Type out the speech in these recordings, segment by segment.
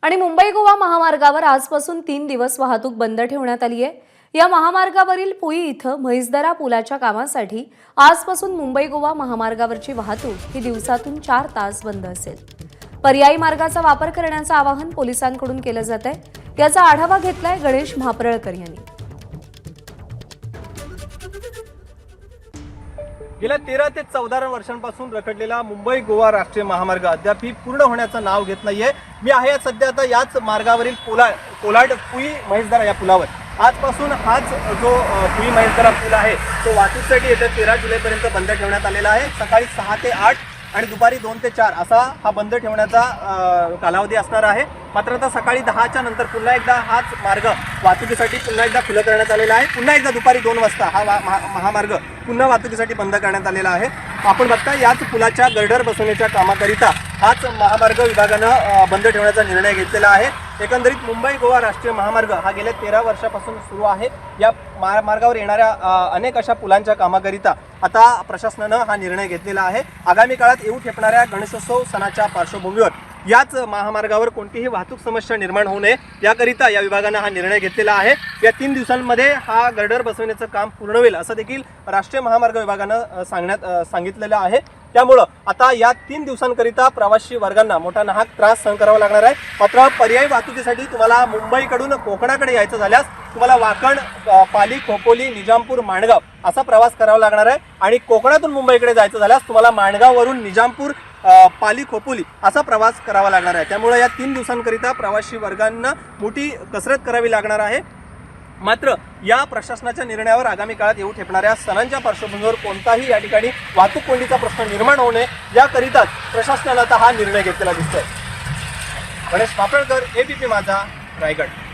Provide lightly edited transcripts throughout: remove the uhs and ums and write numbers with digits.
आणि मुंबई गोवा महामार्गावर आजपासून 3 दिवस वाहतूक बंद ठेवण्यात आली आहे। या महामार्गावरील पुई इथं म्हैसदरा पुलाच्या कामासाठी आजपासून मुंबई गोवा महामार्गावरची वाहतूक ही दिवसातून 4 तास बंद असेल। पर्यायी मार्गाचा वापर करण्याचं आवाहन पोलिसांकडून केलं जात आहे। याचा आढावा घेतलाय गणेश महाप्रळकर यांनी। गेल्या 13 ते 14 वर्षांपासून रखडलेला मुंबई गोवा राष्ट्रीय महामार्ग अद्यापही पूर्ण होण्याचं नाव घेत नाहीये। मी आहे सध्या आता याच मार्गावरील कोलाड पुई म्हैसदरा या पुलावर। आजपासून हाच जो पुई म्हैसदरा पूल आहे तो वाहतुकीसाठी येत्या 13 जुलैपर्यंत बंद ठेवण्यात आलेला आहे। सकाळी 6 ते 8 आणि दुपारी 2 ते 4 असा हा बंद ठेवण्याचा कालावधी असणार आहे। मात्र आता सकाळी 10च्या नंतर पुन्हा एकदा हाच मार्ग वाहतुकीसाठी पुन्हा एकदा खुला करण्यात आलेला आहे। पुन्हा एकदा दुपारी 2 वाजता हा महामार्ग पुन्हा वाहतुकीसाठी बंद करण्यात आलेला आहे। आपण बघता याच पुलाच्या गर्डर बसवण्याच्या कामाकरिता हाच महामार्ग विभागानं बंद ठेवण्याचा निर्णय घेतलेला आहे। एकंदरीत मुंबई गोवा राष्ट्रीय महामार्ग हा गेल्या 13 वर्षापासून सुरू आहे। या मार्गावर येणाऱ्या अनेक अशा पुलांच्या कामाकरिता आता प्रशासनानं हा निर्णय घेतलेला आहे। आगामी काळात येऊ ठेपणाऱ्या गणेशोत्सव सणाच्या पार्श्वभूमीवर याच महामार्गावर कोणतीही वाहतूक समस्या निर्माण होऊ नये याकरिता या विभागानं हा निर्णय घेतलेला आहे। या 3 दिवसांमध्ये हा गर्डर बसवण्याचं काम पूर्ण होईल असं देखील राष्ट्रीय महामार्ग विभागानं सांगितलेलं आहे। त्यामुळं आता या 3 दिवसांकरिता प्रवासी वर्गांना मोठा नाहक त्रास सहन करावा लागणार आहे। मात्र पर्यायी वाहतुकीसाठी तुम्हाला मुंबईकडून कोकणाकडे यायचं झाल्यास तुम्हाला वाकण, पाली, खोपोली, निजामपूर, माणगाव असा प्रवास करावा लागणार आहे। आणि कोकणातून मुंबईकडे जायचं झाल्यास तुम्हाला माणगाववरून निजामपूर, पाली, खोपोली असा प्रवास करावा लागणार आहे। त्यामुळे या 3 दिवसांकरिता प्रवासी वर्गांना मोठी कसरत करावी लागणार आहे। मात्र या प्रशासनाच्या निर्णयावर आगामी काळात येऊ ठेपणाऱ्या सणांच्या पार्श्वभूमीवर कोणताही या ठिकाणी वाहतूक कोंडीचा प्रश्न निर्माण होऊ नये याकरिताच प्रशासनानं आता हा निर्णय घेतलेला दिसतोय। गणेश महाप्रळकर, एबीपी माझा, रायगड।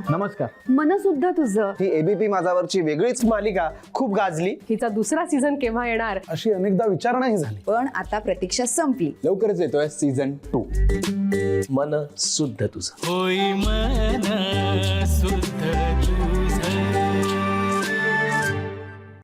नमस्कार। मन सुद्धा तुझं ही एबीपी माझावरची वेगळीच मालिका खूप गाजली। हिचा दुसरा सीझन केव्हा येणार अशी अनेकदा विचारणाही झाली, पण आता प्रतीक्षा संपली। लवकरच येतोय सीझन 2। मन शुद्ध तुझं होई मन शुद्ध तू